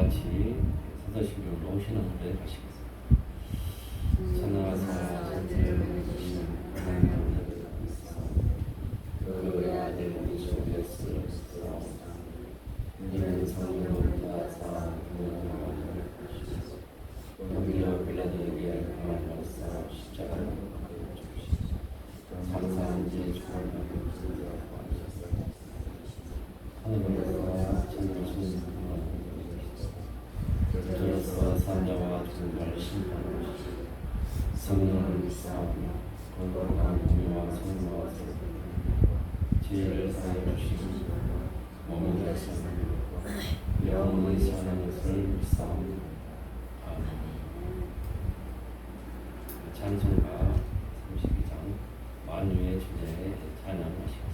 같이 사도신경으로 오시는 노래 가시겠습니다. 천하사 전체를 주시는 하나님을 믿사오니 그의 아들 우주 예수를 믿사오니 이는 성령으로 사 공연을 주시소 용기와 빌라도에게 강한 역사 십자가를 주시소 감사한 지 주님을 부르짖어 하셨으니 하늘에서 천주신 저로서 산자와 죽음을 심판하시고 성령을 믿사오니 건강한 공유와 성령과 지혜를 사하여 주시고 몸을 다스리고 영원히 사는 것을 믿사오니 아멘. 찬송가 32장 만유의 주제에 찬양하시겠습니다.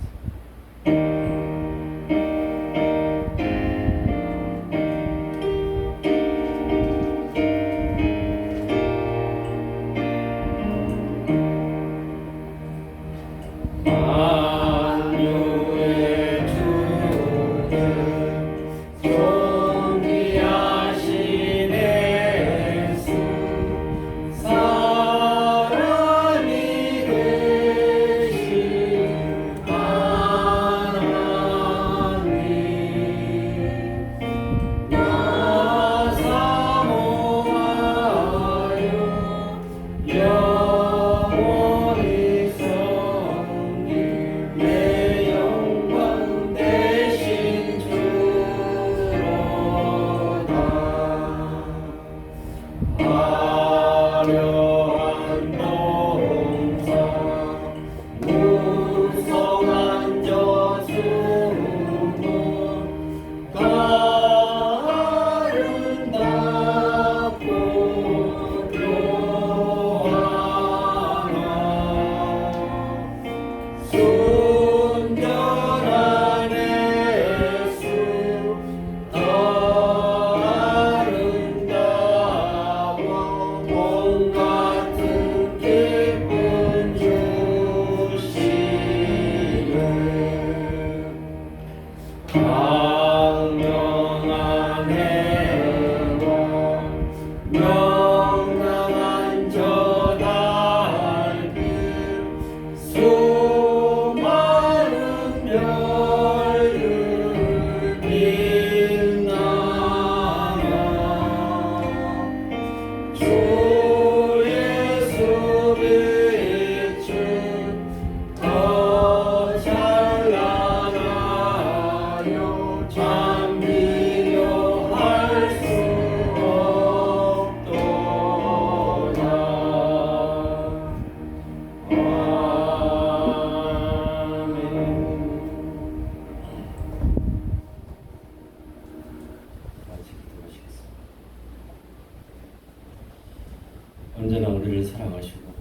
언제나 우리를 사랑하시고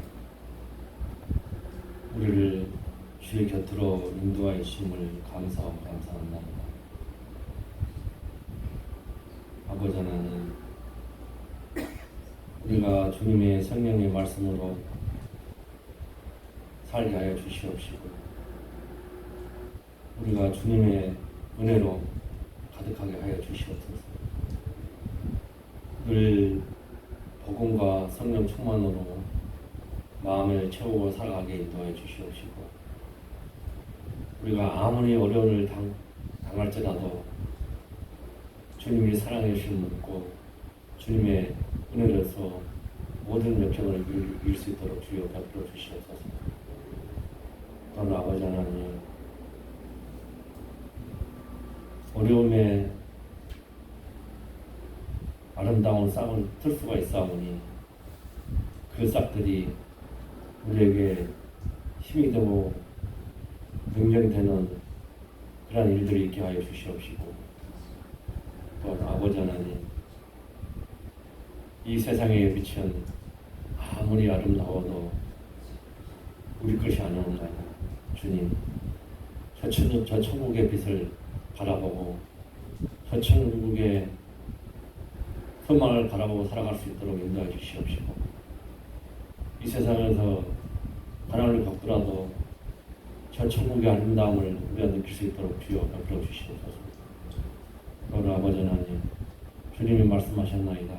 우리를 주의 곁으로 인도하여 주심을 감사하고 감사합니다. 아버지 하나님, 우리가 주님의 성령의 말씀으로 살게 하여 주시옵시고 우리가 주님의 은혜로 가득하게 하여 주시옵소서. 늘 복음과 성령 충만으로 마음을 채우고 살아가게 인도하여 주시옵시고 우리가 아무리 어려움을 당할지라도 주님이 사랑해 주심을 믿고 주님의 은혜로서 모든 역경을 이길 수 있도록 주여 베풀어 주시옵소서. 또한 아버지 하나님, 어려움에 아름다운 싹을 틀 수가 있사오니 그 싹들이 우리에게 힘이 되고 능력이 되는 그러한 일들이 있게 하여 주시옵시고 또한 아버지 하나님, 이 세상의 빛은 아무리 아름다워도 우리 것이 아니옵나이다. 주님, 저 천국의 빛을 바라보고 저 천국의 소망을 바라보고 살아갈 수 있도록 인도해 주시옵시고 이 세상에서 가난을 겪더라도 저 천국의 아름다움을 우리가 느낄 수 있도록 주여 베풀어 주시옵소서. 오늘 아버지 하나님, 주님이 말씀하셨나이다.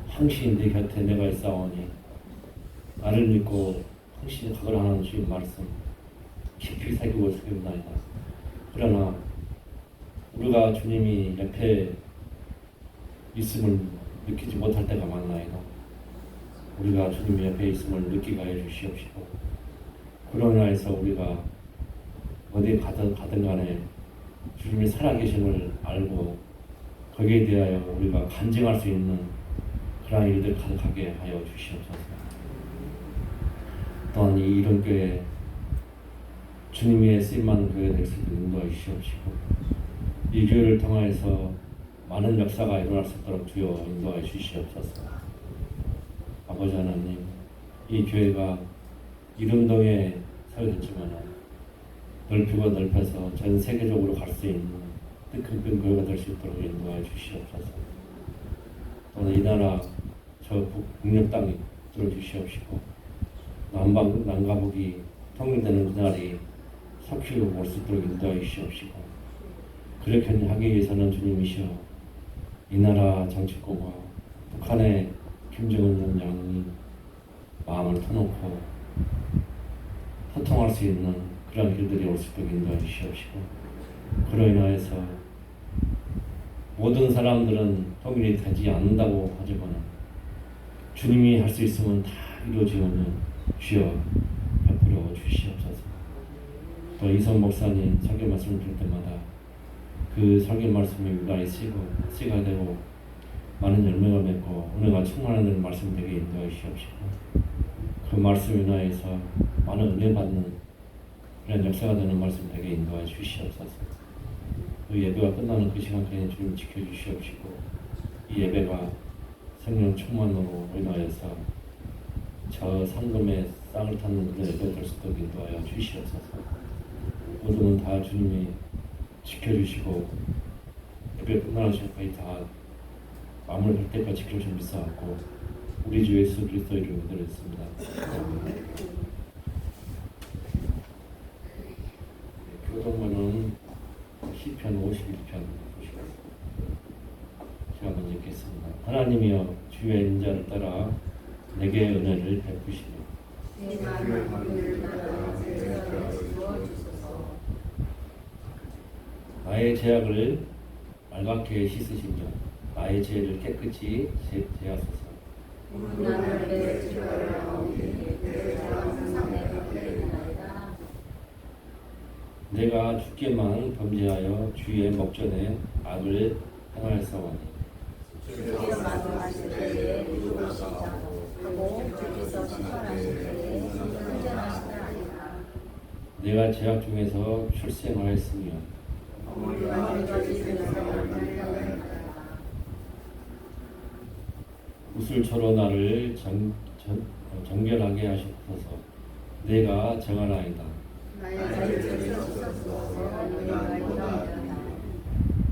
항시 네 곁에 내가 있사오니 나를 믿고 항시 가거라 하는 주님 말씀 깊이 새기고 새깁나이다. 그러나 우리가 주님이 옆에 있음을 느끼지 못할 때가 많나이다. 우리가 주님 옆에 있음을 느끼게 하여 주시옵시고, 그로 인하여서 우리가 어디 가든 간에 주님이 살아계심을 알고 거기에 대하여 우리가 간증할 수 있는 그러한 일들 가득하게 하여 주시옵소서. 또한 이 이름교회 주님의 쓰임만 교회 될 수 있도록 인도하여 주시옵시고, 이 교회를 통하여서 많은 역사가 일어날 수 있도록 주여 인도하여 주시옵소서. 아버지 하나님, 이 교회가 이름동에 세워졌지만 넓히고 넓혀서 전 세계적으로 갈 수 있는 뜻깊은 교회가 될 수 있도록 인도하여 주시옵소서. 또는 이 나라 저 북녘 땅에 들어주시옵시고, 남가북이 통일되는 그날이 속히 올 수 있도록 인도하여 주시옵시고, 그렇게 하기 위해서는 주님이시여 이 나라 정치권과 북한의 김정은 위원장이 마음을 터놓고 소통할 수 있는 그런 일들이 올 수 있도록 인도해 주시옵시고, 그로 인하여서 모든 사람들은 통일이 되지 않는다고 하지만 주님이 할 수 있으면 다 이루어지는 주여 베풀어 주시옵소서. 또 이성 목사님 설교 말씀을 들을 때마다 그 설교 말씀이 유달히 씨가 되고 많은 열매가 맺고 은혜가 충만하는 말씀 되게 인도해 주시옵시고, 그 말씀 인하여서 많은 은혜 받는 그런 역사가 되는 말씀 되게 인도해 주시옵소서. 그 예배가 끝나는 그 시간까지 주님 지켜주시옵시고, 이 예배가 성령 충만으로 인하여서 저 상금의 쌍을 타는 그런 예배가 될 수 있도록 인도하여 주시옵소서. 모두는 다 주님이 지켜주시고 예배 끝나는 시간까지 다 마무리할 때까지 지켜주신 믿사옵고, 우리 주 예수 그리스도 이름으로 기도했습니다. 교동문은 시편 51편 보시겠습니다. 제가 먼저 읽겠습니다. 하나님이여 주의 인자를 따라 내게 은혜를 베푸시며 나의 죄악을 말갛게 씻으시며 나의 죄를 깨끗이 제하소서. 내가 주께만 범죄하여 주의 목전에 악을 행하였사오니 내가 죄악 중에서 출생하였으며 우슬초로 나를 정결하게 하시옵소서. 내가 정하나이다.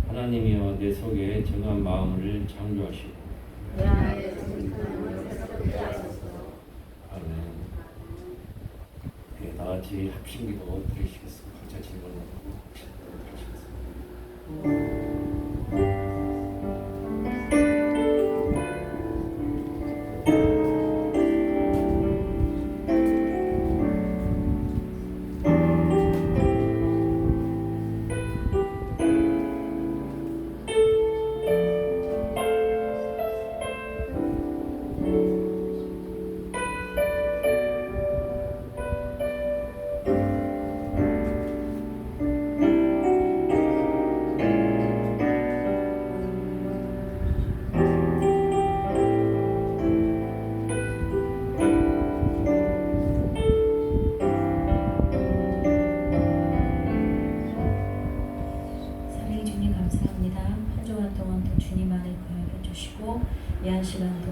하나님이여 내 속에 정한 마음을 창조하시고 아멘. 네, 다같이 합심기도 드리시겠습니다. 각자 질문하고 이한 시간도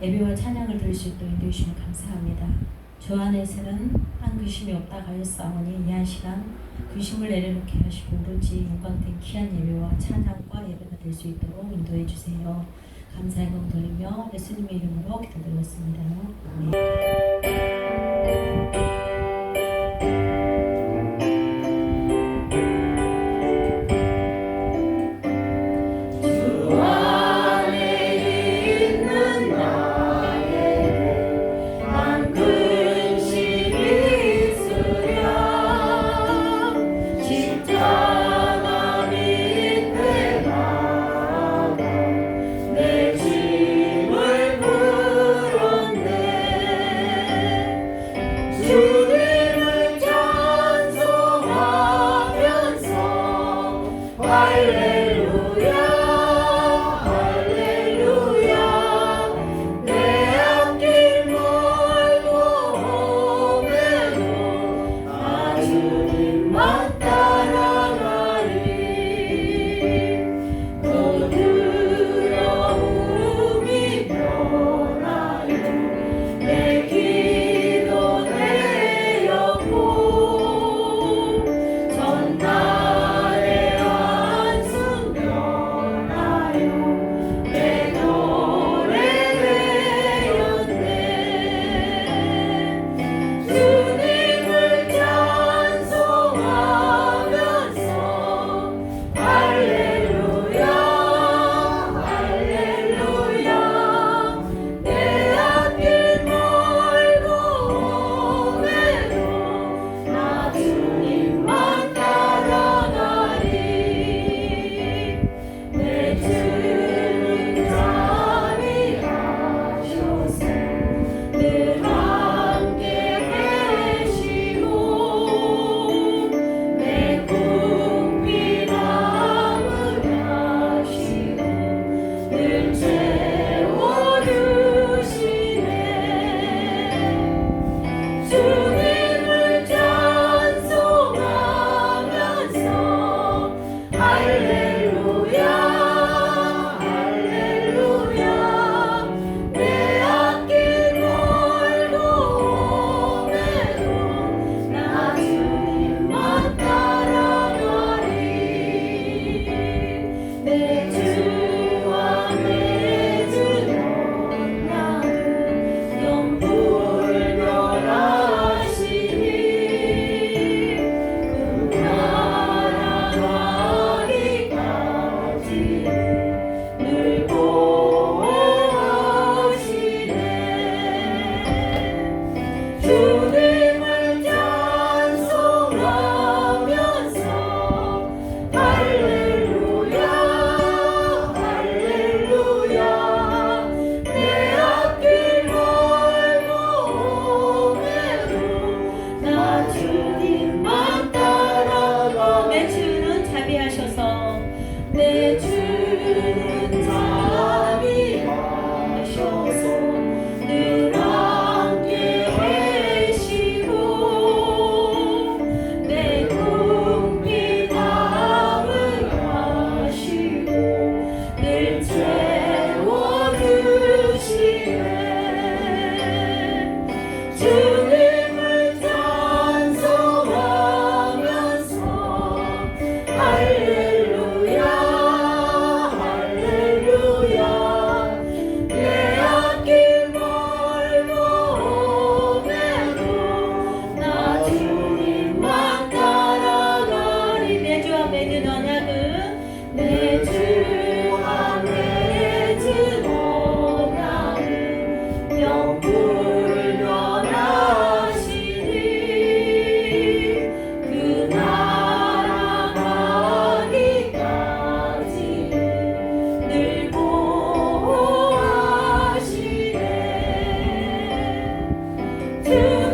예배와 찬양을 들을 수 있도록 인도해 주시면 감사합니다. 주 안에서는 한 근심이 없다 하였사오니 이한 시간 근심을 내려놓게 하시고 오로지 영광된 귀한 예배와 찬양과 예배가 될 수 있도록 인도해 주세요. 감사의 영광 돌리며 예수님의 이름으로 기도드렸습니다. 아멘.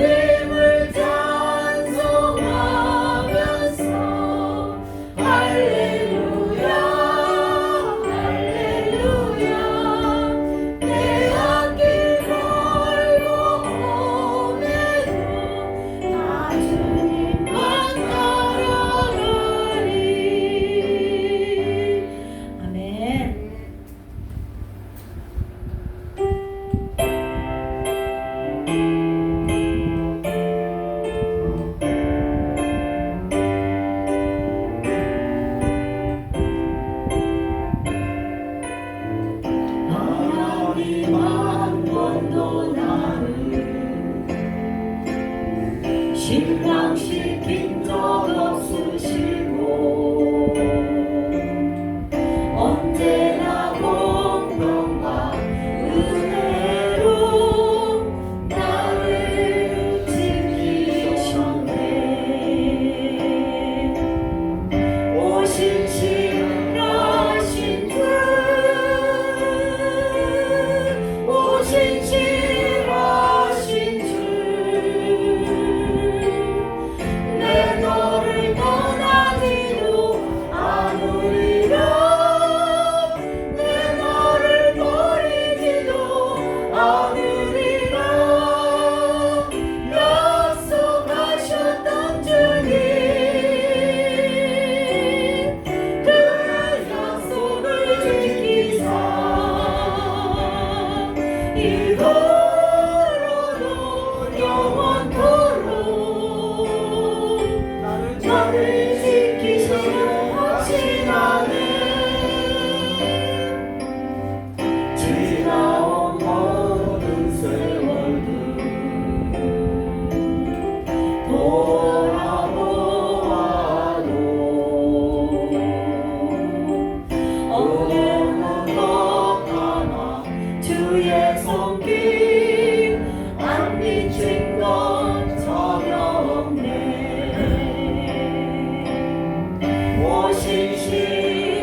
주님을 찬송하면서 할렐루야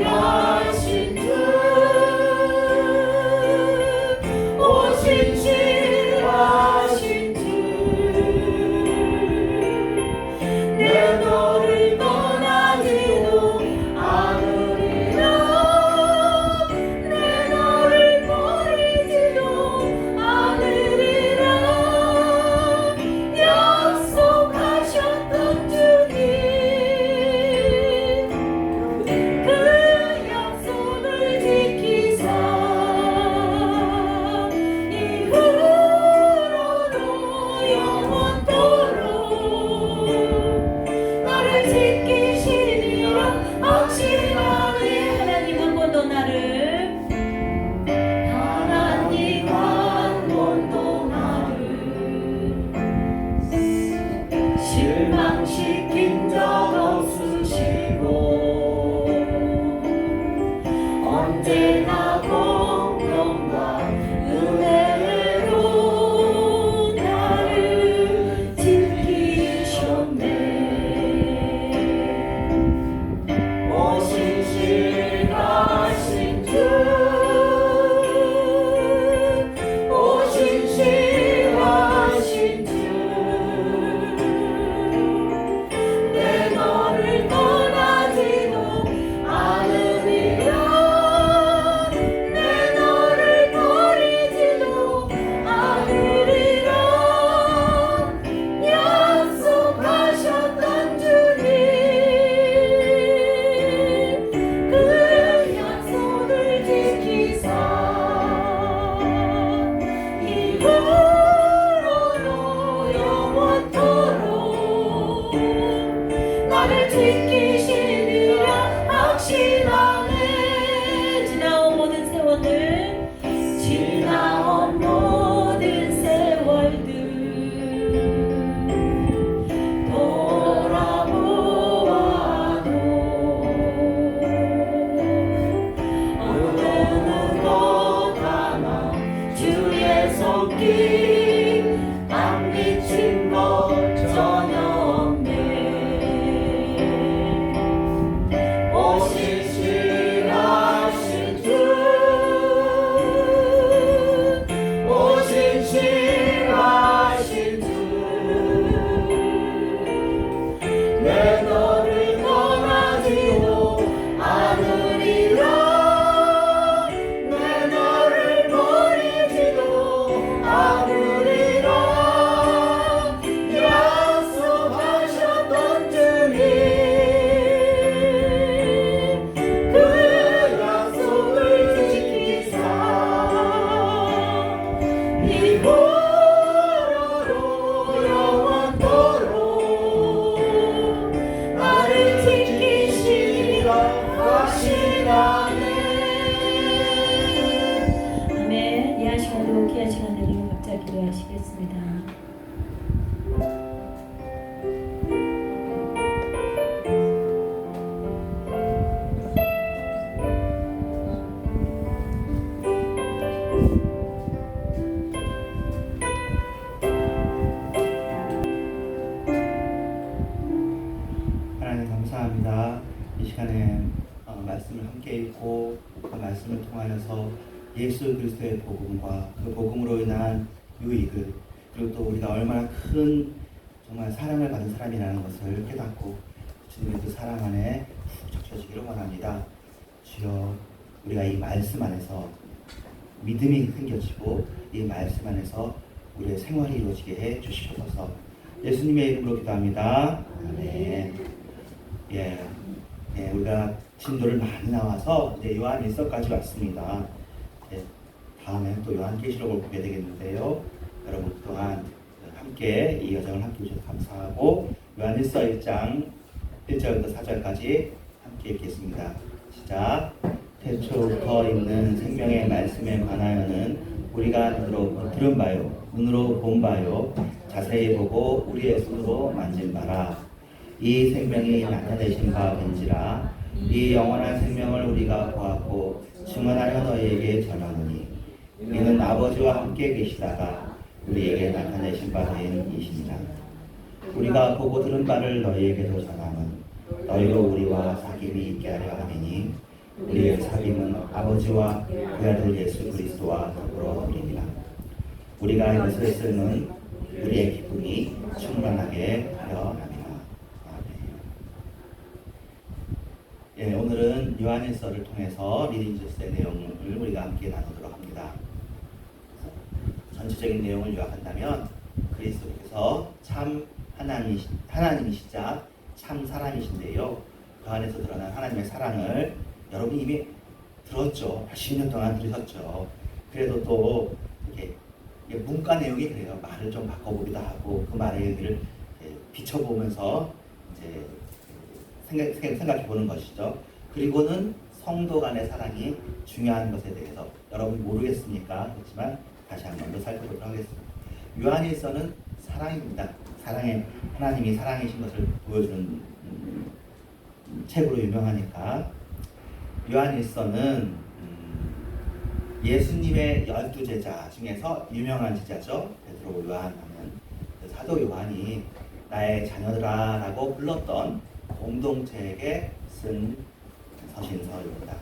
신실하신 주 오 신실하신 주 내 너를 떠나지도 않으리라 내 너를 버리지도 않으리라 약속하셨던 주님 그 약속을 지키사 이후로도 영원토록 나를 지키시리라 확신하네 하나님 한 번도 나를 하나님 한 번도 나를 실망시킨 적 없으시고 언제나 공평과 은혜로 나를 지키셨네 오 신실하신 주 오 신실하신 주 내 너를 떠나지도 않으리라 내 너를 버리지도 않으리라 약속하셨던 주님 그 약속을 지키사 이후로도 영원토록 나를 지키시리라 확신하네 지나온 모든 세월들 지나온 모든 세월들 돌아보아도 어느 것하나 주의 손길 안 미친 것 전혀 없네 오 신실하신 주 오 신실하신 주 내 너를 떠나지도 않으리라 내 너를 버리지도 않으리라 약속하셨던 주님 그 약속을 지키사 이후로도 영원토록 나를 지키시리라 확신하네 아멘 이 한 시간도 귀한 시간 되기를 각자 기도하시겠습니다 하나님 감사합니다. 이 시간에 말씀을 함께 읽고 그 말씀을 통하여서 예수 그리스도의 복음과 그 복음으로 인한 유익을 그리고 또 우리가 얼마나 큰 정말 사랑을 받은 사람이라는 것을 깨닫고 주님의 그 사랑 안에 푹 적셔지기를 원합니다. 주여 우리가 이 말씀 안에서 믿음이 생겨지고 이 말씀 안에서 우리의 생활이 이루어지게 해 주시옵소서. 예수님의 이름으로 기도합니다. 아멘. 우리가 진도를 많이 나와서 이제 요한 1서까지 왔습니다. 다음에 또 요한계시록을 보게 되겠는데요. 여러분 그동안 함께 이 여정을 함께 해주셔서 감사하고 요한 1서 1장 1절부터 4절까지 함께 읽겠습니다. 시작. 태초부터 있는 생명의 말씀에 관하여는 우리가 들은 바요 눈으로 본 바요 자세히 보고 우리의 손으로 만진 바라. 이 생명이 나타내신 바 벤지라. 이 영원한 생명을 우리가 보았고 증언하여 너희에게 전하노니 이는 아버지와 함께 계시다가 우리에게 나타내신 바 된 이시니라. 우리가 보고 들은 바를 너희에게도 전하는 너희로 우리와 사귐이 있게 하려 함이니 우리의 사귐은 아버지와 그 아들 예수 그리스도와 더불어 누리리라. 우리가 이것을 쓰는 우리의 기쁨이 충만하게 하려 함이라. 아멘. 예, 오늘은 요한일서를 통해서 리딩주스의 내용을 우리가 함께 나누도록 합니다. 전체적인 내용을 요약한다면 그리스도께서 참 하나님이시자 참 사람이신데요. 그 안에서 드러난 하나님의 사랑을 여러분이 이미 들었죠. 80년 동안 들으셨죠. 그래도 또 이렇게 문과 내용이 그래요. 말을 좀 바꿔보기도 하고 그 말의 의미를 비춰보면서 이제 생각해보는 것이죠. 그리고는 성도 간의 사랑이 중요한 것에 대해서 여러분 모르겠습니까? 그렇지만 다시 한 번 더 살펴보도록 하겠습니다. 요한일서는 사랑입니다. 사랑의 하나님이 사랑이신 것을 보여주는 책으로 유명하니까 요한일서는 예수님의 12제자 중에서 유명한 제자죠. 베드로, 요한 하면 사도 요한이 나의 자녀들아 라고 불렀던 공동체에게 쓴 서신서입니다.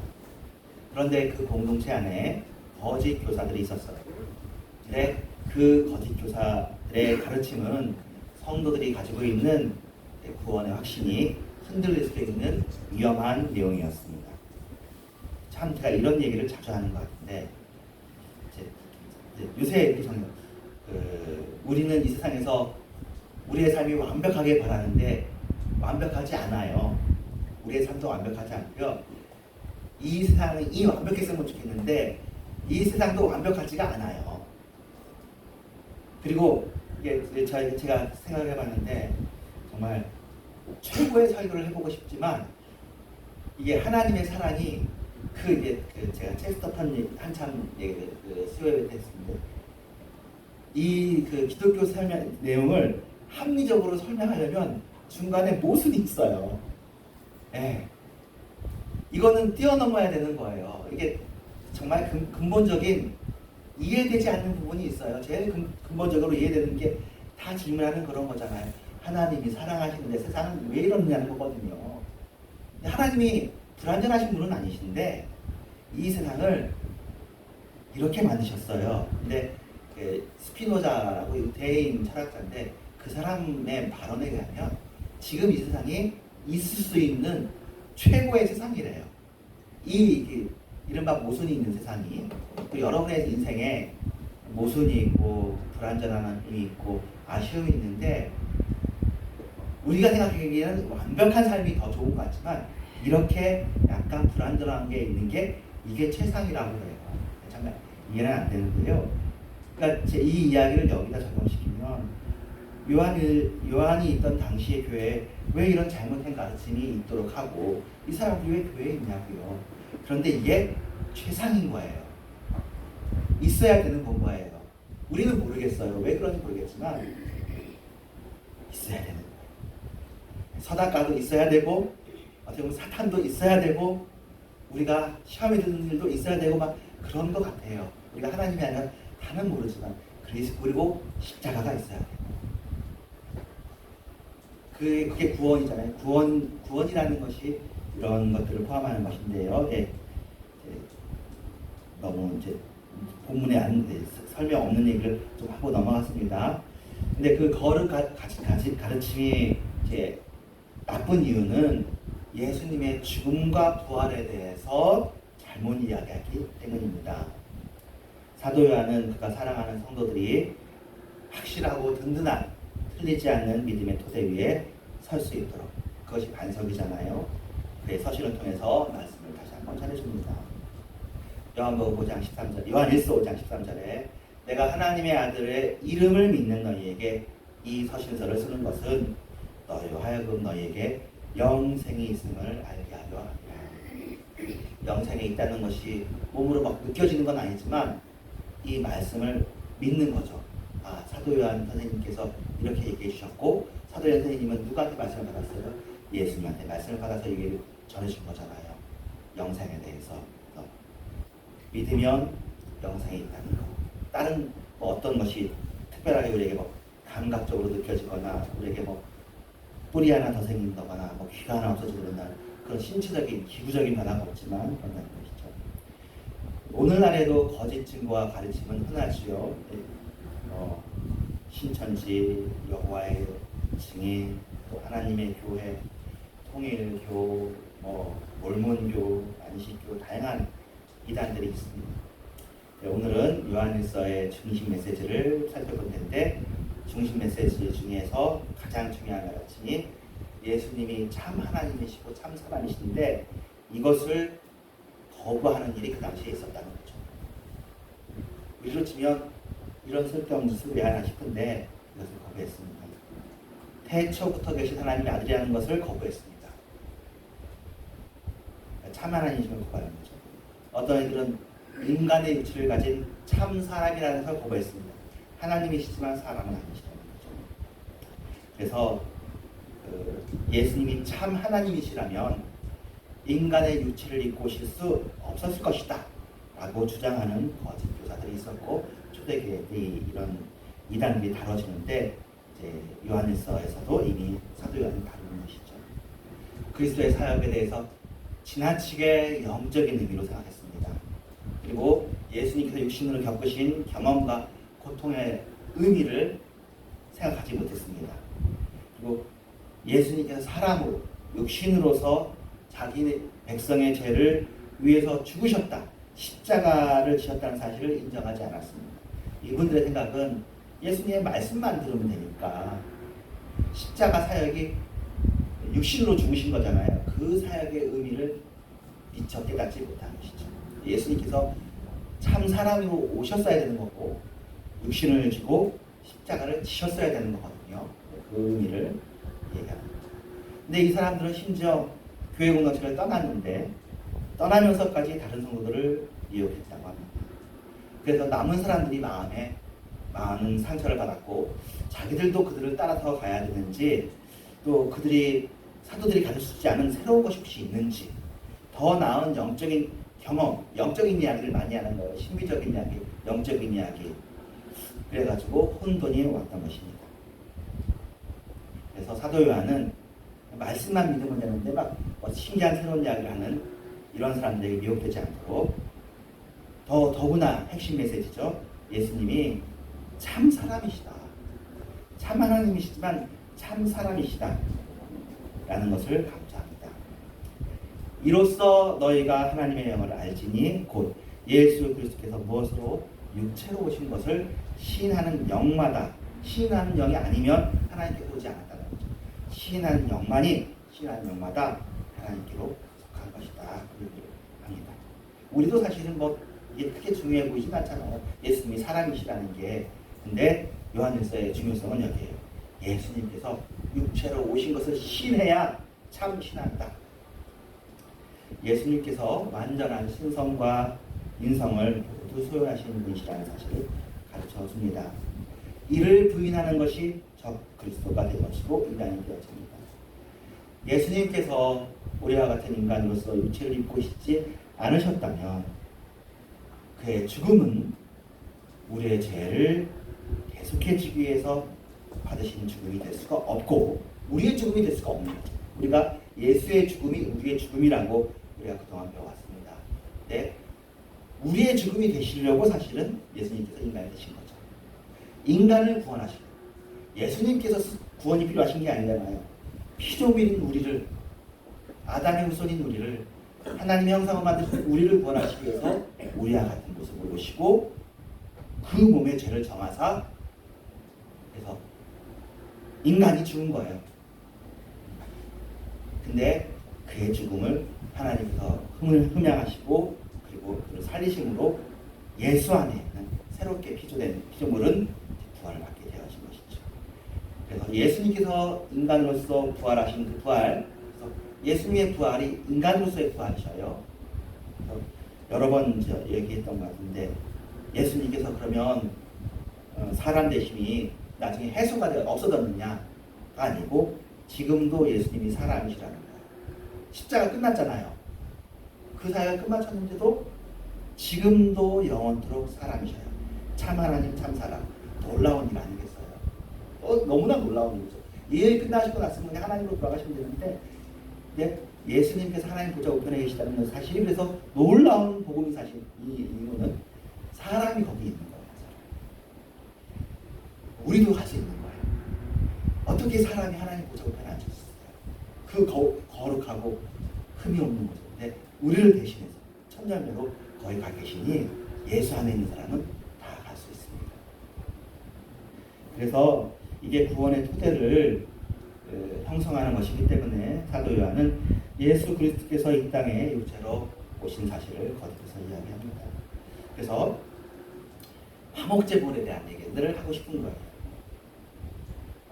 그런데 그 공동체 안에 거짓 교사들이 있었어요. 근데 그 거짓 교사들의 가르침은 성도들이 가지고 있는 구원의 확신이 흔들릴 수 있는 위험한 내용이었습니다. 참 제가 이런 얘기를 자주 하는 것 같은데 요새 이렇게 우리는 이 세상에서 우리의 삶이 완벽하게 바라는데 완벽하지 않아요. 우리의 삶도 완벽하지 않고요. 이 세상이 완벽했으면 좋겠는데 이 세상도 완벽하지가 않아요. 그리고 이게 제가 생각을 해봤는데 정말 최고의 설교를 해보고 싶지만 이게 하나님의 사랑이 제가 체스터턴 한참 수요일에 했습니다. 이 기독교 설명 내용을 합리적으로 설명하려면 중간에 모순이 있어요. 예. 이거는 뛰어넘어야 되는 거예요. 이게 정말 근본적인 이해되지 않는 부분이 있어요. 제일 근본적으로 이해되는 게 다 질문하는 그런 거잖아요. 하나님이 사랑하시는데 세상은 왜 이러느냐는 거거든요. 하나님이 불완전하신 분은 아니신데 이 세상을 이렇게 만드셨어요. 근데 스피노자라고 유대인 철학자인데 그 사람의 발언에 의하면 지금 이 세상이 있을 수 있는 최고의 세상이래요. 이른바 모순이 있는 세상이 또 여러분의 인생에 모순이 있고 불완전함이 있고 아쉬움이 있는데 우리가 생각하기에는 완벽한 삶이 더 좋은 것 같지만 이렇게 약간 불완전한 게 있는 게 이게 최상이라고 해요. 정말 이해는 안 되는데요. 그러니까 이 이야기를 여기다 적용시키면 요한이 있던 당시의 교회에 왜 이런 잘못된 가르침이 있도록 하고 이 사람들이 왜 교회에 있냐고요. 그런데 이게 최상인 거예요. 있어야 되는 건 거예요. 우리는 모르겠어요. 왜 그런지 모르겠지만 있어야 되는 거예요. 서당가도 있어야 되고 어떻게 보면 사탄도 있어야 되고 우리가 시험에 드는 일도 있어야 되고 막 그런 것 같아요. 우리가 하나님이 아니라 다는 모르지만 그리고 십자가가 있어야 돼요. 그게 구원이잖아요. 구원이라는 것이 이런 것들을 포함하는 것인데요. 너무 이제 본문에 설명 없는 얘기를 좀 하고 넘어갔습니다. 근데 그 가르침이 이제 나쁜 이유는 예수님의 죽음과 부활에 대해서 잘못 이야기하기 때문입니다. 사도 요한은 그가 사랑하는 성도들이 확실하고 든든한 틀리지 않는 믿음의 토대 위에 설 수 있도록 그것이 반석이잖아요. 그의 서신을 통해서 말씀을 다시 한번 전해줍니다. 요한복음 5장 13절, 요한일서 5장 13절에 내가 하나님의 아들의 이름을 믿는 너희에게 이 서신서를 쓰는 것은 너희로 하여금 너희에게 영생이 있음을 알게 하려 합니다. 영생이 있다는 것이 몸으로 막 느껴지는 건 아니지만 이 말씀을 믿는 거죠. 사도 요한 선생님께서 이렇게 얘기해 주셨고 사도 요한 선생님은 누구한테 말씀을 받았어요? 예수님한테 말씀을 받아서 얘기를 전해준 거잖아요. 영생에 대해서 믿으면 영생이 있다는 거. 다른 어떤 것이 특별하게 우리에게 감각적으로 느껴지거나 우리에게 뿔이 하나 더 생긴다거나 뭐 귀가 하나 없어지거나 그런 신체적인 기구적인 변화가 없지만 그런다는 것이죠. 오늘날에도 거짓 증거와 가르침은 흔하지요. 신천지, 여호와의 증인, 또 하나님의 교회, 통일교, 몰몬교, 안식교 다양한 이단들이 있습니다. 오늘은 요한일서의 중심 메시지를 살펴볼 텐데 중심 메시지 중에서 가장 중요한 가르침이 예수님이 참 하나님이시고 참 사람이신데 이것을 거부하는 일이 그 당시에 있었다는 거죠. 우리로 치면 이런 쓸데없는 짓을 왜 하나 싶은데 이것을 거부했습니다. 태초부터 계신 하나님의 아들이라는 것을 거부했습니다. 참 하나님이심을 거부하는 거죠. 어떤 이들은 인간의 육체를 가진 참 사람이라는 것을 거부했습니다. 하나님이시지만 사람은 아니시라는 거죠. 그래서 예수님이 참 하나님이시라면 인간의 유체를 입고 오실 수 없었을 것이다 라고 주장하는 거짓 교사들이 있었고 초대교회 이런 이단들이 다뤄지는데 이제 요한일서에서도 이미 사도 요한이 다루는 것이죠. 그리스도의 사역에 대해서 지나치게 영적인 의미로 생각했습니다. 그리고 예수님께서 육신으로 겪으신 경험과 고통의 의미를 생각하지 못했습니다. 그리고 예수님께서 사람으로 육신으로서 자기 백성의 죄를 위해서 죽으셨다, 십자가를 지었다는 사실을 인정하지 않았습니다. 이분들의 생각은 예수님의 말씀만 들으면 되니까 십자가 사역이 육신으로 죽으신 거잖아요. 그 사역의 의미를 미처 깨닫지 못한 것이죠. 예수님께서 참 사람으로 오셨어야 되는 거고 육신을 지고 십자가를 지셨어야 되는 거거든요. 그 의미를 얘기합니다. 근데 이 사람들은 심지어 교회 공동체를 떠났는데 떠나면서까지 다른 성도들을 미혹했다고 합니다. 그래서 남은 사람들이 마음에 많은 상처를 받았고 자기들도 그들을 따라서 가야 되는지 또 그들이 사도들이 가질 수 있지 않은 새로운 것이 혹시 있는지 더 나은 영적인 경험, 영적인 이야기를 많이 하는 거예요. 신비적인 이야기, 영적인 이야기. 그래가지고 혼돈이 왔던 것입니다. 그래서 사도 요한은 말씀만 믿으면 되는데 막 신기한 새로운 이야기를 하는 이런 사람들에게 미혹되지 않도록 더구나 핵심 메시지죠. 예수님이 참 사람이시다. 참 하나님이시지만 참 사람이시다. 라는 것을 강조합니다. 이로써 너희가 하나님의 영을 알지니 곧 예수 그리스도께서 무엇으로 육체로 오신 것을 시인하는 영마다 시인하는 영이 아니면 하나님께서 오지 않았다는 거죠. 시인하는 영만이 시인하는 영마다 하나님께로 속한 것이다. 그렇게 합니다. 우리도 사실은 이게 크게 중요해 보이진 않잖아요. 예수님이 사람이시라는 게. 근데 요한일서의 중요성은 여기에요. 예수님께서 육체로 오신 것을 시인해야 참 신한다. 예수님께서 완전한 신성과 인성을 모두 소유하시는 분이시라는 사실을 가르쳐 줍니다. 이를 부인하는 것이 적 그리스도가 된 것이고 이단이 되어집니다. 예수님께서 우리와 같은 인간으로서 육체를 입고 싶지 않으셨다면 그의 죽음은 우리의 죄를 계속해지기 위해서 받으신 죽음이 될 수가 없고 우리의 죽음이 될 수가 없는 거죠. 우리가 예수의 죽음이 우리의 죽음이라고 우리가 그동안 배워왔습니다. 네, 우리의 죽음이 되시려고 사실은 예수님께서 인간이 되신 거죠. 인간을 구원하시고 예수님께서 구원이 필요하신 게 아니잖아요. 피조물인 우리를 아담의 후손인 우리를 하나님의 형상을 만드신 우리를 구원하시기 위해서 우리와 같은 모습을 오시고 그 몸의 죄를 정하사 그래서 인간이 죽은 거예요. 근데 그의 죽음을 하나님께서 흠양하시고 그리고 그를 살리심으로 예수 안에 있는 새롭게 피조된 피조물은 부활을 받게 되어진 것이죠. 그래서 예수님께서 인간으로서 부활하신 그 부활, 그래서 예수님의 부활이 인간으로서의 부활이셔요. 그래서 여러 번 얘기했던 것 같은데 예수님께서 그러면 사람 되심이 나중에 해소가 되어 없어졌느냐가 아니고 지금도 예수님이 사람이시라는 거예요. 십자가 끝났잖아요. 그 사회가 끝마쳤는데도 지금도 영원토록 사람이셔요. 참 하나님 참 사람. 놀라운 일 아니겠어요? 너무나 놀라운 일이죠. 일 끝나시고 났으면 그냥 하나님으로 돌아가시면 되는데, 네? 예수님께서 하나님 보좌 우편에 계시다는 건 사실이 그래서 놀라운 복음이 사실 이 이유는 사람이 거기 있는 거예요. 우리도 갈 수 있는 거예요. 어떻게 사람이 하나님 보좌 우편에 앉을 수 있어요? 그 거룩하고 흠이 없는 거죠. 근데 우리를 대신해서 천년으로 거기 가 계시니 예수 안에 있는 사람은 다 갈 수 있습니다. 그래서 이게 구원의 토대를 형성하는 것이기 때문에 사도 요한은 예수 그리스도께서 이 땅에 육체로 오신 사실을 거듭해서 이야기합니다. 그래서 화목제물에 대한 얘기를 하고 싶은 거예요.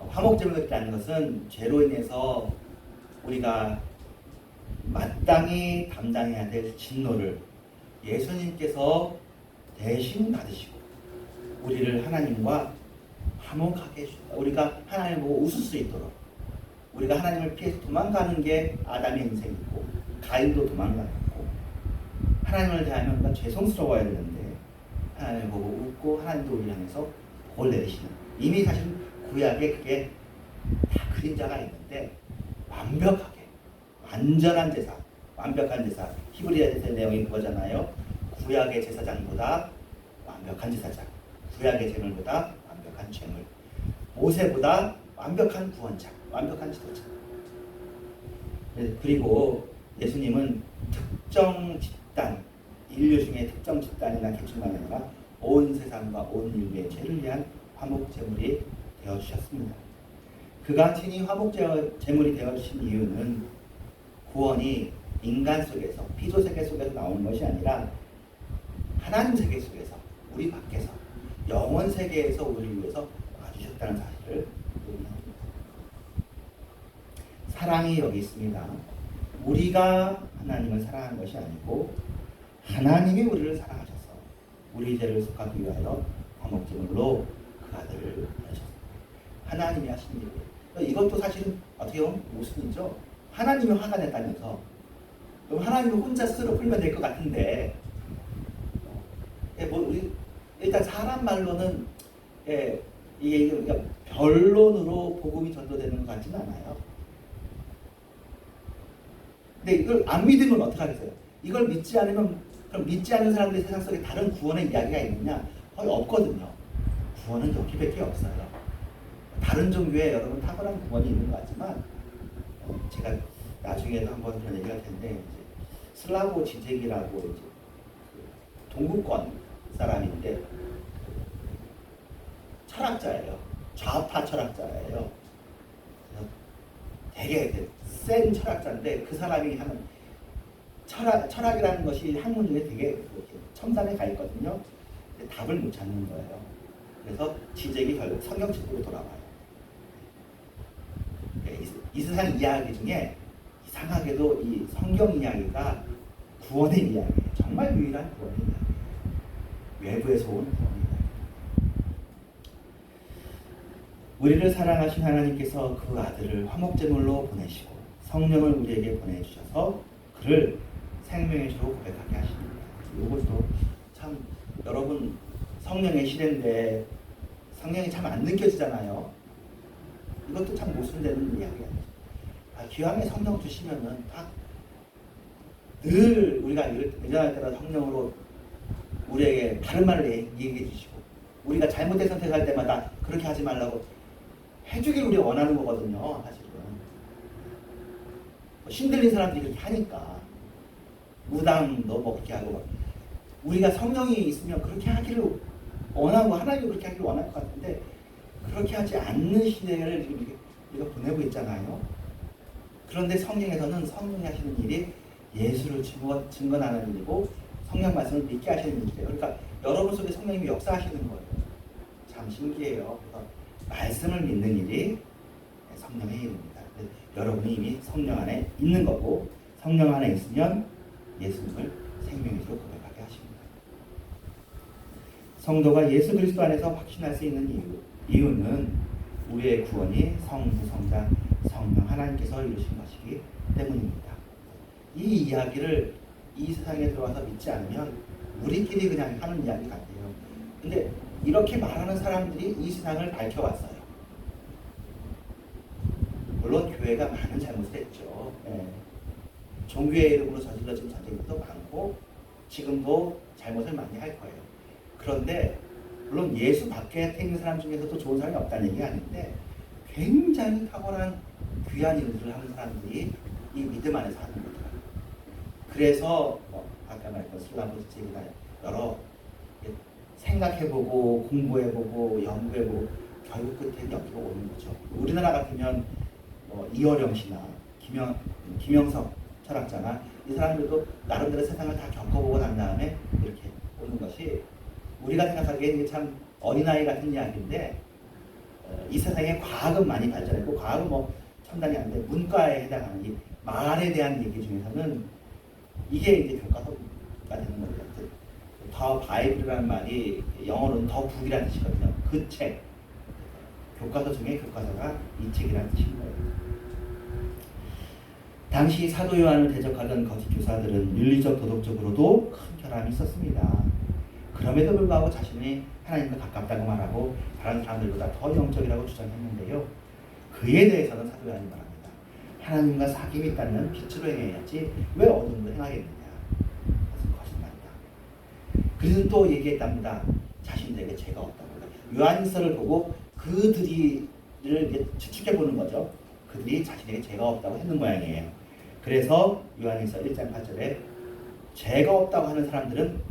화목제물이라는 것은 죄로 인해서 우리가 마땅히 담당해야 될 진노를 예수님께서 대신 받으시고 우리를 하나님과 화목하게 해주셨다. 우리가 하나님을 보고 웃을 수 있도록, 우리가 하나님을 피해서 도망가는 게 아담의 인생이고 가인도 도망가고, 하나님을 대하면 우리가 죄송스러워야 되는데 하나님을 보고 웃고 하나님도 우리를 향해서 복을 내리시는, 이미 사실 구약에 그게 다 그림자가 있는데 완벽하게 완전한 제사, 완벽한 제사, 히브리서 제사의 내용이 그거잖아요. 구약의 제사장보다 완벽한 제사장, 구약의 제물보다 완벽한 제물, 모세보다 완벽한 구원자, 완벽한 지도자. 그리고 예수님은 특정 집단, 인류 중에 특정 집단이나 계층만 아니라 온 세상과 온 인류의 죄를 위한 화목제물이 되어주셨습니다. 그가 친히 화목제물이 되어주신 이유는 구원이 인간 속에서, 피조 세계 속에서 나오는 것이 아니라 하나님 세계 속에서, 우리 밖에서, 영원 세계에서 우리를 위해서 와주셨다는 사실을 의미합니다. 사랑이 여기 있습니다. 우리가 하나님을 사랑한 것이 아니고 하나님이 우리를 사랑하셔서 우리 죄를 속하기 위하여 화목제물로 그 아들을 보내셨습니다. 하나님이 하신 일이에요. 이것도 사실은 어떻게 보면 모순이죠. 하나님이 화가 냈다면서 그럼 하나님은 혼자 스스로 풀면 될 것 같은데, 일단 사람 말로는 이게 변론으로 복음이 전도되는 것 같지는 않아요. 근데 이걸 안 믿으면 어떡하겠어요? 이걸 믿지 않으면, 그럼 믿지 않는 사람들이 세상 속에 다른 구원의 이야기가 있느냐? 거의 없거든요. 구원은 여기밖에 없어요. 다른 종교에 여러분 탁월한 구원이 있는 것 같지만, 제가 나중에도 한번 그런 얘기가 할 텐데, 이제 슬라보 지젝이라고 이제 그 동구권 사람인데 철학자예요. 좌파 철학자예요. 되게 센 철학자인데 그 사람이 하는 철학이라는 것이 학문 중에 되게 첨단에 가 있거든요. 근데 답을 못 찾는 거예요. 그래서 지젝이 결국 성경책으로 돌아와요. 이 세상 이야기 중에 이상하게도 이 성경 이야기가 구원의 이야기예요. 정말 유일한 구원의 이야기예요. 외부에서 온 구원의 이야기. 우리를 사랑하신 하나님께서 그 아들을 화목제물로 보내시고 성령을 우리에게 보내주셔서 그를 생명의 주로 고백하게 하십니다. 이것도 참, 여러분, 성령의 시대인데 성령이 참 안 느껴지잖아요. 이것도 참 모순되는 이야기예요. 기왕에 성령 주시면은 늘 우리가 의존할 때마다 성령으로 우리에게 바른 말을 얘기해 주시고, 우리가 잘못된 선택할 때마다 그렇게 하지 말라고 해주길 우리가 원하는 거거든요. 사실은 신들린 사람들이 그렇게 하니까 무당도 뭐 그렇게 하고, 우리가 성령이 있으면 그렇게 하기를 원하고 하나님이 그렇게 하기를 원할 것 같은데 그렇게 하지 않는 시대를 지금 우리가 보내고 있잖아요. 그런데 성경에서는 성령이 하시는 일이 예수를 증거하는 일이고 성령 말씀을 믿게 하시는 일이에요. 그러니까 여러분 속에 성령님이 역사하시는 거예요. 참 신기해요. 그래서 말씀을 믿는 일이 성령의 일입니다. 여러분이 이미 성령 안에 있는 거고, 성령 안에 있으면 예수님을 생명의 주로 고백하게 하십니다. 성도가 예수 그리스도 안에서 확신할 수 있는 이유는 우리의 구원이 성부, 성자, 성령 하나님께서 이루신 것이기 때문입니다. 이 이야기를 이 세상에 들어와서 믿지 않으면 우리끼리 그냥 하는 이야기 같아요. 근데 이렇게 말하는 사람들이 이 세상을 밝혀왔어요. 교회가 많은 잘못을 했죠. 예. 종교의 이름으로 저질러진 전쟁도 많고 지금도 잘못을 많이 할 거예요. 그런데 물론 예수 밖에 있는 사람 중에서도 좋은 사람이 없다는 얘기가 아닌데 굉장히 탁월한 귀한 일들을 하는 사람들이 이 믿음 안에서 하는 거더라고요. 그래서 아까 말했던 슬라브스틱이나 여러 생각해보고 공부해보고 연구해보고 결국 끝에 여기로 오는 거죠. 우리나라 같으면 이어령 씨나 김영석 철학자나 이 사람들도 나름대로 세상을 다 겪어보고 난 다음에 이렇게 오는 것이 우리가 생각하기에 이게 참 어린아이 같은 이야기인데 이 세상에 과학은 많이 발전했고 과학은 뭐 첨단이 아닌데 문과에 해당하는 이 말에 대한 얘기 중에서는 이게 이제 교과서가 되는 거예요. 더 바이블이라는 말이 영어로는 더 북이라는 뜻이거든요. 그 책. 교과서 중에 교과서가 이 책이라는 뜻인 거예요. 당시 사도 요한을 대적하던 거짓 교사들은 윤리적 도덕적으로도 큰 결함이 있었습니다. 그럼에도 불구하고 자신이 하나님과 가깝다고 말하고 다른 사람들보다 더 영적이라고 주장했는데요. 그에 대해서는 사도 요한이 말합니다. 하나님과 사귐이 있다면 빛으로 행해야지 왜 어둠으로 행하겠느냐. 그것은 거짓말이다. 그래서 또 얘기했답니다. 자신들에게 죄가 없다고. 요한일서를 보고 그들을 추측해보는 거죠. 그들이 자신에게 죄가 없다고 했는 모양이에요. 그래서 요한일서 1장 8절에 죄가 없다고 하는 사람들은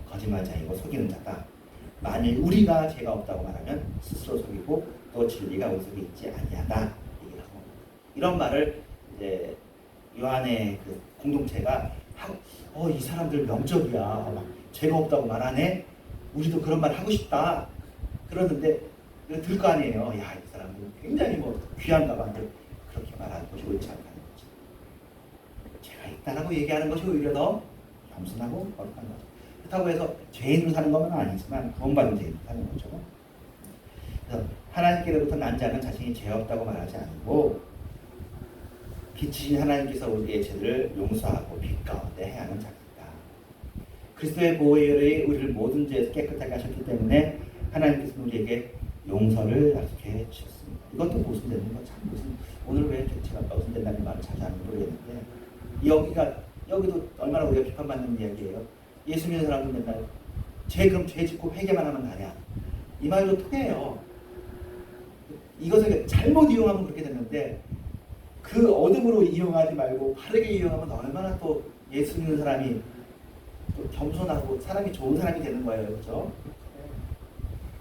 거짓말자이고 속이는 자다. 만일 우리가 죄가 없다고 말하면 스스로 속이고 또 진리가 우리 속에 있지 아니하다. 이런 말을 이제 요한의 그 공동체가 하고 이 사람들 명적이야. 막 죄가 없다고 말하네. 우리도 그런 말 하고 싶다. 그러는데 들 거 아니에요. 야, 이 사람들 굉장히 귀한가 봐. 그렇게 말하는 것이 옳지 않다는 거죠. 죄가 있다라고 얘기하는 것이 오히려 더 겸손하고 거룩한 거죠. 그렇다고 해서 죄인으로 사는 건 아니지만 구원받은 죄인으로 사는 거죠. 그래서 하나님께로부터 난 자는 자신이 죄 없다고 말하지 않고 빛이신 하나님께서 우리의 죄를 용서하고 빛 가운데 행하는 자입니다. 그리스도의 보혈이 우리를 모든 죄에서 깨끗하게 하셨기 때문에 하나님께서 우리에게 용서를 약속해 주셨습니다. 이것도 모순되는 거 참 무슨 오늘 왜 제가 모순된다는 말을 자주 하는 모르겠는데 여기도 얼마나 우리가 비판받는 이야기예요. 예수 믿는 사람들 맨날 그럼 죄 짓고 회개만 하면 다냐. 이 말도 통해요. 이것을 잘못 이용하면 그렇게 됐는데 그 어둠으로 이용하지 말고 바르게 이용하면 얼마나 또 예수 믿는 사람이 또 겸손하고 사람이 좋은 사람이 되는 거예요. 그렇죠?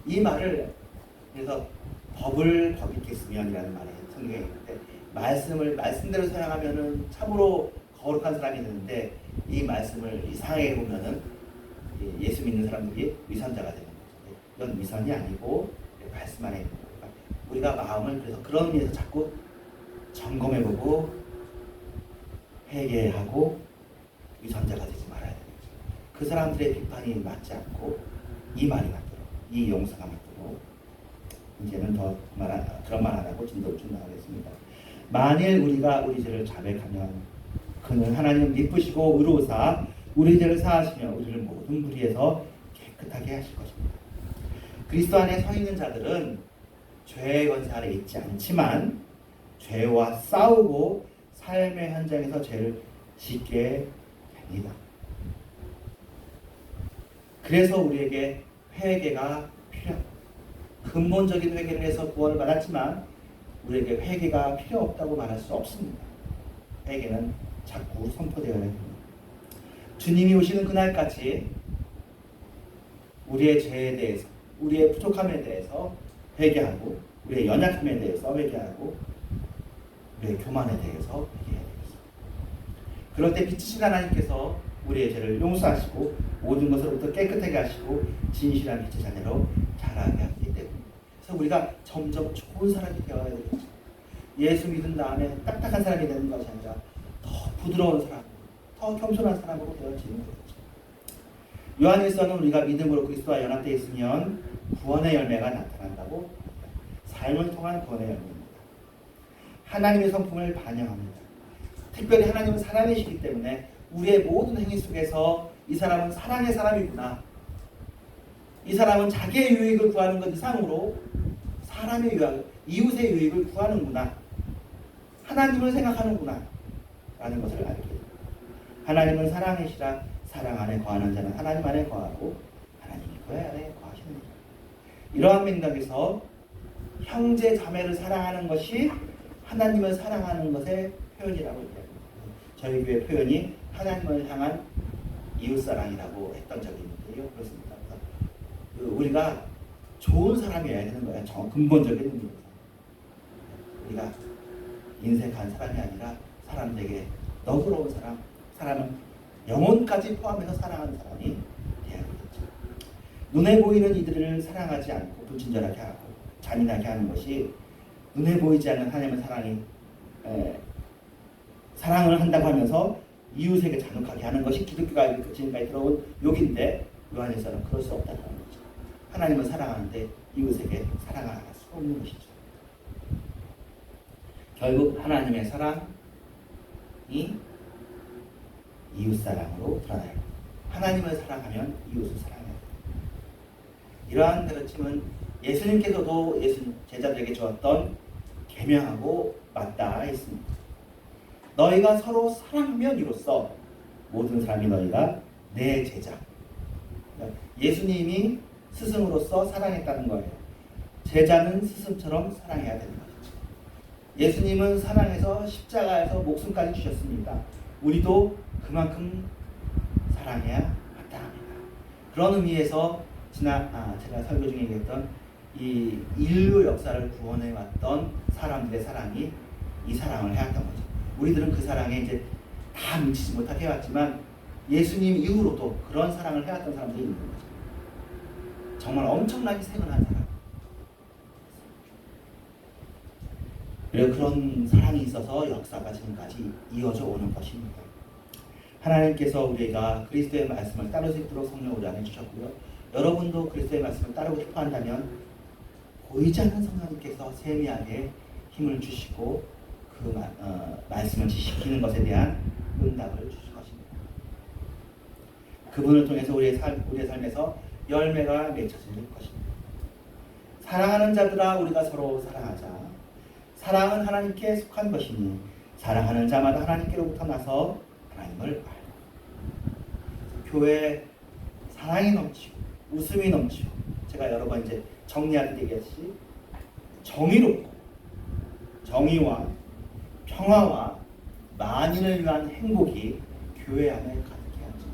이 말을 그래서 법을 법익했으면이라는 말이 성경에 있는데 말씀을 말씀대로 사용하면은 참으로 거룩한 사람이 되는데 이 말씀을 이상하게 보면은 예수 믿는 사람들이 위선자가 되는 거죠. 이건 위선이 아니고 말씀 안에 있는 거니까 우리가 마음을 그래서 그런 의미에서 자꾸 점검해보고 회개하고 위선자가 되지 말아야 되는 거죠. 그 사람들의 비판이 맞지 않고 이 말이 맞도록 이 용서가 맞도록 이제는 더 그런 말 안 하고 진도를 좀 나가겠습니다. 만일 우리가 우리 죄를 자백하면 그는 하나님 미쁘시고 의로우사 우리 죄를 사하시며 우리를 모든 불의에서 깨끗하게 하실 것입니다. 그리스도 안에 서 있는 자들은 죄의 권세 아래 있지 않지만 죄와 싸우고 삶의 현장에서 죄를 짓게 됩니다. 그래서 우리에게 회개가 필요합니다. 근본적인 회개를 해서 구원을 받았지만 우리에게 회개가 필요 없다고 말할 수 없습니다. 회개는 자꾸 선포되어야 됩니다. 주님이 오시는 그날까지 우리의 죄에 대해서, 우리의 부족함에 대해서 회개하고 우리의 연약함에 대해서 회개하고 우리의 교만에 대해서 회개해야 되겠습니다. 그럴 때 빛이신 하나님께서 우리의 죄를 용서하시고 모든 것으로부터 깨끗하게 하시고 진실한 빛의 자녀로 자라게 하기 때문에 그래서 우리가 점점 좋은 사람이 되어야 되겠죠. 예수 믿은 다음에 딱딱한 사람이 되는 것이 아니라 더 부드러운 사람, 더 겸손한 사람으로 되어지는 거죠. 요한일서는 우리가 믿음으로 그리스도와 연합되어 있으면 구원의 열매가 나타난다고 삶을 통한 구원의 열매입니다. 하나님의 성품을 반영합니다. 특별히 하나님은 사랑이시기 때문에 우리의 모든 행위 속에서 이 사람은 사랑의 사람이구나. 이 사람은 자기의 유익을 구하는 것 이상으로 사람의 유익, 이웃의 유익을 구하는구나. 하나님을 생각하는구나 라는 것을 알게 됩니다. 하나님은 사랑이시라 사랑 안에 거하는 자는 하나님 안에 거하고 하나님이 그 안에 거하시느니라. 이러한 맥락에서 형제 자매를 사랑하는 것이 하나님을 사랑하는 것의 표현이라고 얘기합니다. 저희 교회 표현이 하나님을 향한 이웃사랑이라고 했던 적이 있는데요. 그렇습니다. 우리가 좋은 사람이어야 되는 거예요. 근본적인 의미에서. 우리가 인색한 사람이 아니라 사람들에게 너그러운 사람, 사람은 영혼까지 포함해서 사랑하는 사람이 되어야 되겠죠. 눈에 보이는 이들을 사랑하지 않고 불친절하게 하고 잔인하게 하는 것이 눈에 보이지 않는 하나님의 사랑을 한다고 하면서 이웃에게 잔혹하게 하는 것이 기독교가 지금까지 들어온 욕인데 요한일서는 그럴 수 없다는 거죠. 하나님을 사랑하는데 이웃에게 사랑을 할 수 없는 것이죠. 결국 하나님의 사랑이 이웃사랑으로 드러나요. 하나님을 사랑하면 이웃을 사랑해야 돼요. 이러한 가르침은 예수님께서도 제자들에게 주었던 계명하고 맞닿아 있습니다. 너희가 서로 사랑하면 이로써 모든 사람이 너희가 내 제자. 예수님이 스승으로서 사랑했다는 거예요. 제자는 스승처럼 사랑해야 되는 것이죠. 예수님은 사랑해서 십자가에서 목숨까지 주셨습니다. 우리도 그만큼 사랑해야 마땅합니다. 그런 의미에서 제가 설교 중에 얘기했던 이 인류 역사를 구원해왔던 사람들의 사랑이 이 사랑을 해왔던 거죠. 우리들은 그 사랑에 이제 다 미치지 못하게 해왔지만 예수님 이후로도 그런 사랑을 해왔던 사람들이 있는 거죠. 정말 엄청나게 생각한 사람. 그리고 그런 사랑이 있어서 역사가 지금까지 이어져 오는 것입니다. 하나님께서 우리가 그리스도의 말씀을 따를 수 있도록 성령으로 안해주셨고요. 여러분도 그리스도의 말씀을 따르고 싶어 한다면 보이지 않는 성령님께서 세미하게 힘을 주시고 그 말씀을 지키는 것에 대한 응답을 주실 것입니다. 그분을 통해서 우리의 삶에서 열매가 맺혀질 것입니다. 사랑하는 자들아 우리가 서로 사랑하자. 사랑은 하나님께 속한 것이니 사랑하는 자마다 하나님께로부터 나서 하나님을 알고. 교회에 사랑이 넘치고 웃음이 넘치고 제가 여러 번 이제 정리할 때 얘기했듯이 정의롭고 정의와 평화와 만인을 위한 행복이 교회 안에 갖게 하지.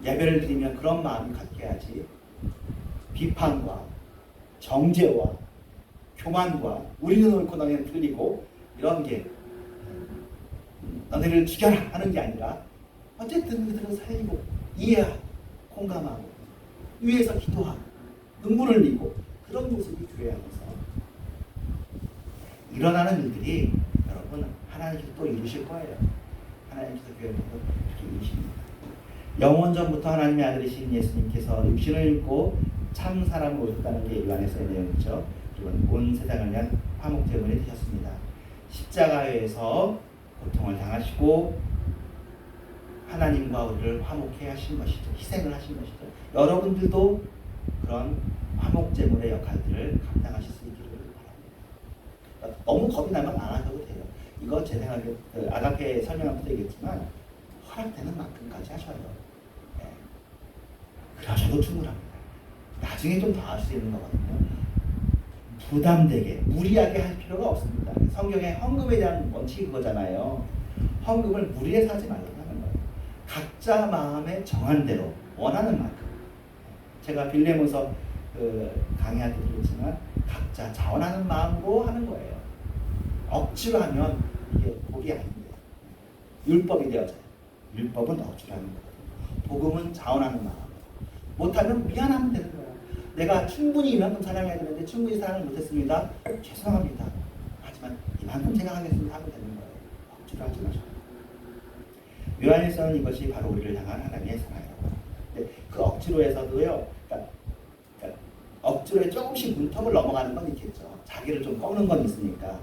예배를 드리면 그런 마음이 갖게 하지. 비판과 정죄와 교만과 우리는 옳고 너희는 틀리고 이런 게 너희를 죽여라 하는 게 아니라 어쨌든 그들을 살리고 이해하고 공감하고 위에서 기도하고 눈물을 흘리고 그런 모습이 교회 안에서 일어나는 일들이 여러분 하나님께서 또 이루실 거예요. 하나님께서 교회를 또 이렇게 이루십니다. 영원전부터 하나님의 아들이신 예수님께서 육신을 입고 참 사람을 오셨다는 게 요한에서의 내용이죠. 그리고 온 세상을 위한 화목 제물이 되셨습니다. 십자가에서 고통을 당하시고 하나님과 우리를 화목해 하신 것이죠. 희생을 하신 것이죠. 여러분들도 그런 화목 제물의 역할들을 감당하실 수 있기를 바랍니다. 너무 겁이 나면 안 하셔도 돼요. 이거 제 생각에 아가페 설명할 때도 얘기했지만 허락되는 만큼까지 하셔요. 네. 그러셔도 충분합니다. 나중에 좀 더 할 수 있는 거거든요. 부담되게 무리하게 할 필요가 없습니다. 성경에 헌금에 대한 원칙이 그거잖아요. 헌금을 무리해서 하지 말라고 하는 거예요. 각자 마음에 정한 대로 원하는 만큼. 제가 빌레몬서 강의할 때도 그랬지만 각자 자원하는 마음으로 하는 거예요. 억지로 하면 이게 복이 아닌데 율법이 되어져요. 율법은 억지로 하는 거거든요. 복음은 자원하는 마음. 못하면 미안하면 되는 거예요. 내가 충분히 이만큼 사랑해야 되는데 충분히 사랑을 못했습니다. 죄송합니다. 하지만 이만큼 제가 하겠습니다 하면 되는 거예요. 억지로 하지 마셔요. 요한일서는 이것이 바로 우리를 향한 하나님의 사랑이라고 합니다. 그 억지로에서도요. 그러니까 억지로에 조금씩 문턱을 넘어가는 건 있겠죠. 자기를 좀 꺾는 건 있으니까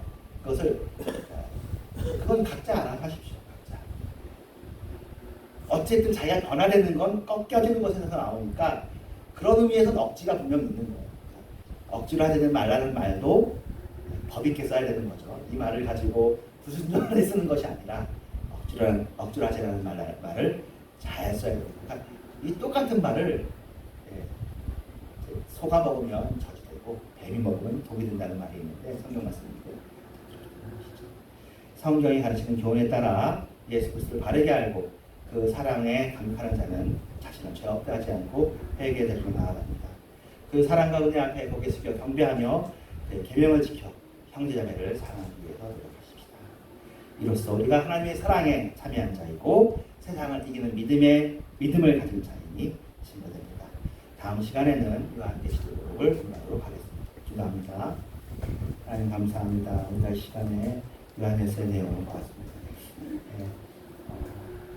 그건 각자 알아서 하십시오. 각자. 어쨌든 자기가 변화되는 건 꺾여지는 것에서 나오니까 그런 의미에서는 억지가 분명히 있는 거예요. 억지로 하지 말라는 말도 법 있게 써야 되는 거죠. 이 말을 가지고 불순종하게 쓰는 것이 아니라 억지로 하자라는 말을 잘 써야 됩니다. 그러니까 이 똑같은 말을 소가 먹으면 저주되고 뱀이 먹으면 독이 된다는 말이 있는데 성경 말씀인데 성경이 가르치는 교훈에 따라 예수 그리스도를 바르게 알고 그 사랑에 감격하는 자는 자신은 죄 없다 하지 않고 회개의 대로 나아갑니다. 그 사랑과 은혜 앞에 고개 숙여 경배하며 계명을 지켜 형제자매를 사랑하기 위해서 노력하십시다. 이로써 우리가 하나님의 사랑에 참여한 자이고 세상을 이기는 믿음을 가진 자이니 증거됩니다. 다음 시간에는 요한계시록을 공부하도록 하겠습니다. 기도합니다. 하나님 감사합니다. 오늘 시간에 요한에서의 내용을 보았습니다.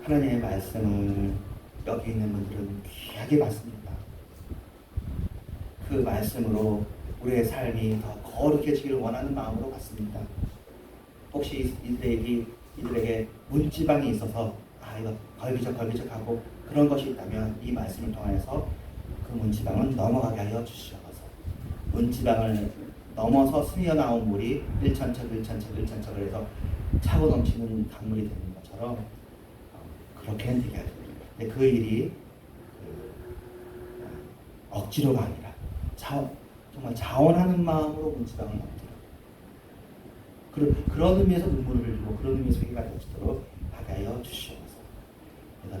하나님의 말씀을 여기 있는 분들은 귀하게 받습니다. 그 말씀으로 우리의 삶이 더 거룩해지기를 원하는 마음으로 받습니다. 혹시 이들에게 문지방이 있어서 이거 걸기적하고 그런 것이 있다면 이 말씀을 통해서 그 문지방은 넘어가게 하여 주시옵소서. 문지방을 넘어서 스며나온 물이 일천척을 해서 차고 넘치는 강물이 되는 것처럼 그렇게 되게 하죠. 근데 그 일이 억지로가 아니라 정말 자원하는 마음으로 문지방을 넘기라. 그런 의미에서 눈물을 흘리고 그런 의미에서 회개가 되도록 하게 하여 주시옵소서.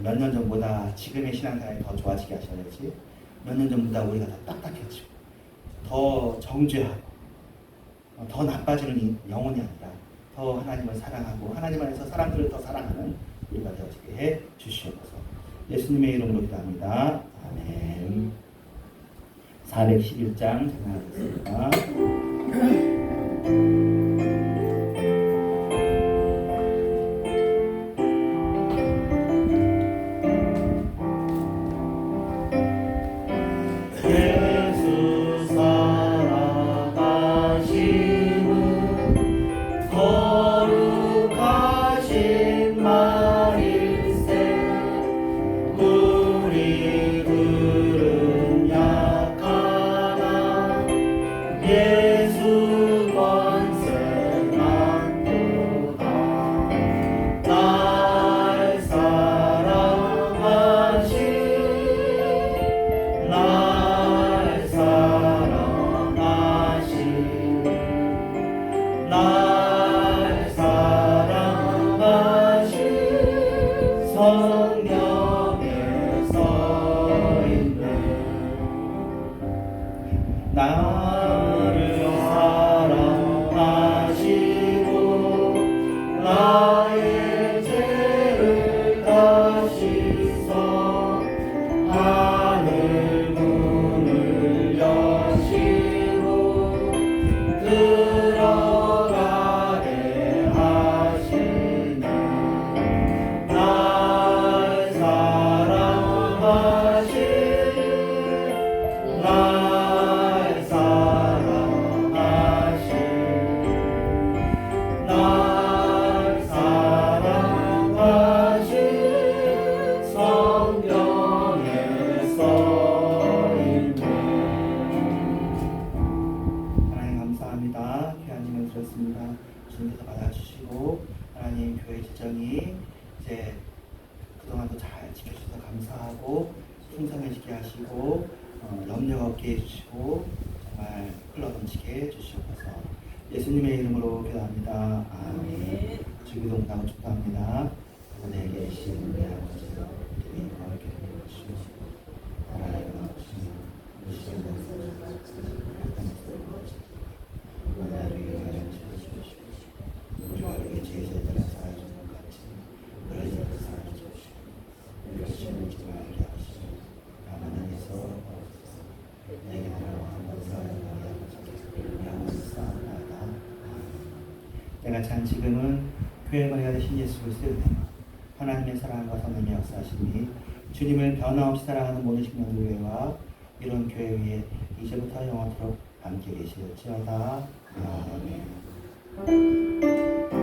몇 년 전보다 지금의 신앙생활이 더 좋아지게 하셔야지. 몇 년 전보다 우리가 더 딱딱해지고 더 정죄하고 더 나빠지는 영혼이 아니라 더 하나님을 사랑하고 하나님 안에서 사람들을 더 사랑하는 우리가 되어지게 해 주시옵소서. 예수님의 이름으로 기도합니다. 아멘. 411장 전하겠습니다. 나를 사랑하시고 나의 죄를 다 씻어 하늘 문을 여시고 들어가게 하시네. 날 사랑하시네. 날 사랑하신 성경에 써있네. 하나님 감사합니다. 귀하님을 드렸습니다. 주님께서 받아주시고 하나님 교회 지정이 이제 그동안도 잘 지켜주셔서 감사하고 풍성해지게 하시고 염려 없게 해주시고 정말 흘러넘치게 해주시옵소서. 예수님의 이름으로 기도합니다. 아멘. 주기도문하고 축도합니다. 내게 계신 우리 아버지여 이름이 거룩히 여기시고 나라의 나오시며 우리의 나를 위하여 주시옵시고 우리가 우리의 죄에 따라 사하여주는 것 같이 우리의 죄를 사하여 주시고 우리가 시험을 주지 말게 하시고 다만 안에서 내게 나라와 감사하여 내가 찬 지금은 교회 머리가 되신 예수 그리스도의 은혜와 하나님의 사랑과 성령의 역사하심이 주님을 변함없이 사랑하는 모든 식량교회와 이런 교회 위에 이제부터 영원토록 함께 계실지어다. 아멘.